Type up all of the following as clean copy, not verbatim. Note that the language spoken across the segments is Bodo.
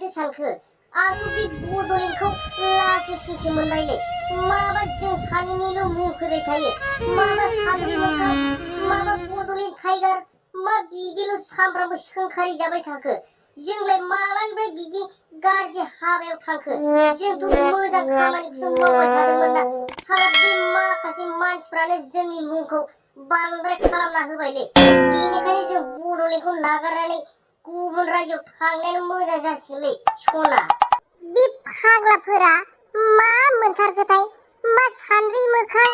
माथो सानखो आंथ' बे बड'लेण्डखौ लासै सिंसो मोनबायलै माबा जों सानैनिल' मुं फैबाय थायो माबा सानद्रि मोखां माबा बड'लेण्ड टाइगार मा बिदिल' सामफ्रामबो सोंखारि जाबाय थाखो जोंलाय मालानिफ्राय बिदि गाज्रि हाबायाव थांखो जोंथ' मोजां खामानिखौसो मावबाय थादोंमोन ना साला बे माखासे मानसिफ्रानो जोंनि मुंखौ बांद्राय खालामना होबायलै बेनिखायनो जों बड'लेण्डखौ नागारनानै गुबुन रायजोआव थांनायानो मोजां जासिगोनलै सना बे फाग्लाफोरा मा मोनथारखोथाय मा सानद्रि मोखां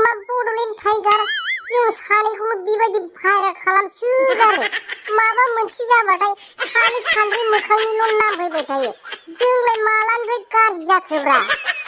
मा बड'लेण्ड टाइगार जों सानैखौल' बेबायदि भाइराल खालामसोगारो माबा मोनसे जाबाथाय खालि सानद्रि मोखांनिल' नाम फैबाय थायो जोंलाय मालानिफ्राय गाज्रि जाखोब्रा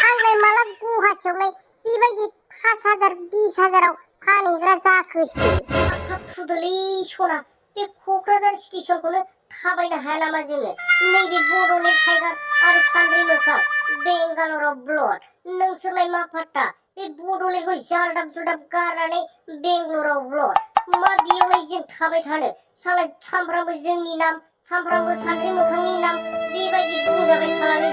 आंलाय माला गुवाहाटियावलाय बेबायदि 5,000 20,000आव फानहैग्रा जाखोसै थाब फुदोलै सना बे क'क्राझार स्टेसनखौनो थाबायनो हाया नामा जोङो नैबे बड'लेण्ड टाइगार आरो सानद्रि मोखां बेंगालराव ब्लड नोंसोरलाय मा फात्ता बे बड'लेण्डखौ जालदाब जुलदाब गारनानै बेंगलराव ब्लड मा बेयावलाय जों थाबाय थानो साला सामफ्रामबो जोंनि नाम सामफ्रामबो सानद्रि मोखांनि नाम बेबायदि बुंजाबाय थानानै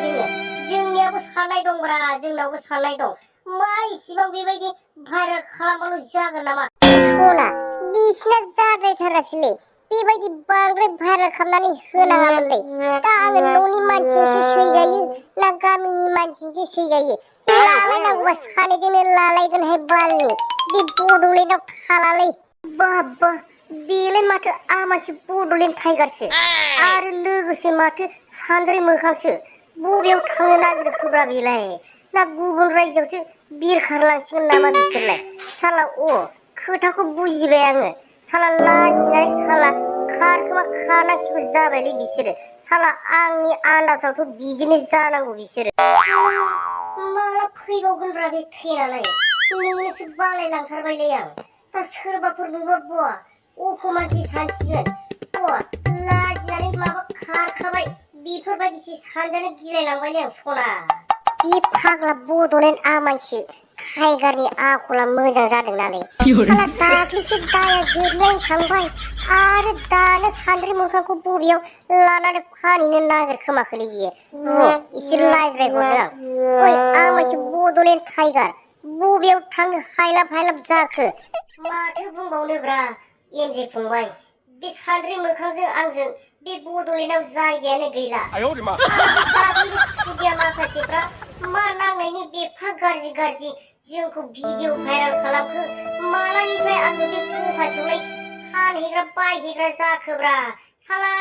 जोंनियाबो साननाय दंब्रा जोंनावबो साननाय दं मा इसिबां बेबायदि भाइराल खालामबाल' जागोन नामा सना बिसिना जाद्रायथारासैलै बेबायदि बांद्राय भाइराल खालामनानै होनाङामोनलै दा आङो न'नि मानसिजोंसो सैजायो ना गामिनि मानसिजोंसो सैजायो लालायनांगौबा सानैजोंनो लालायगोनहाय बालनि बे बड'लेण्डआव थालालै बाब्बा बेलाय माथो आमासो बड'लेण्ड टाइगारसो आरो लोगोसे माथो सानद्रि मोखांसो बबेयाव थांनो नागिरखोब्रा बेलाय ना गुबुन रायजोआवसो बिरखारलांसिगोन नामा बिसोरलाय साला खोथाखौ बुजिबाय आङो साला लाजिनानै साला खारखोमा खानांसिगौ जाबायलै बिसोरो साला आंनि आन्दाजावथ' बिदिनो जानांगौ बिसोरो माला फैबावगोनब्रा बे ट्रेनालाय नेनोसो बालायलांथारबायलै आं दा सोरबाफोर नुबा बवा अखमानसि सानसिगोन बवा लाजिनानै माबा खारखाबाय बेफोरबायदिसो सानजानो गिलायलांबायलै आं सना बे फाग्ला बड'लेण्ड आमायसो टाइगारनि आखला मोजां जादों नालाय साला दाख्लिसो दाया जोबनानै थांबाय आरो दानो सानद्रि मोखांखौ बबेयाव लानानै फानहैनो नागिरखोमाखोलै बियो र' एसे लायज्रायहरदों आं ओइ आमायसो बड'लेण्ड टाइगार बबेयाव थांनो हायलाब हायलाब जाखो माथो बुंबावनोब्रा एमजे फंबाय बे सानद्रि मोखांजों आंजों बे बड'लेण्डआव जायगायानो गैला दाख्लैनि खुदिया माखासेफ्रा मा नांनायनि एफा गाज्रि गाज्रि जोंखौ भिडिअ भाइराल खालामखो मालानिफ्राय आंखौ बे गुवाहाटियावलाय फानहैग्रा बायहैग्रा जाखोब्रा साला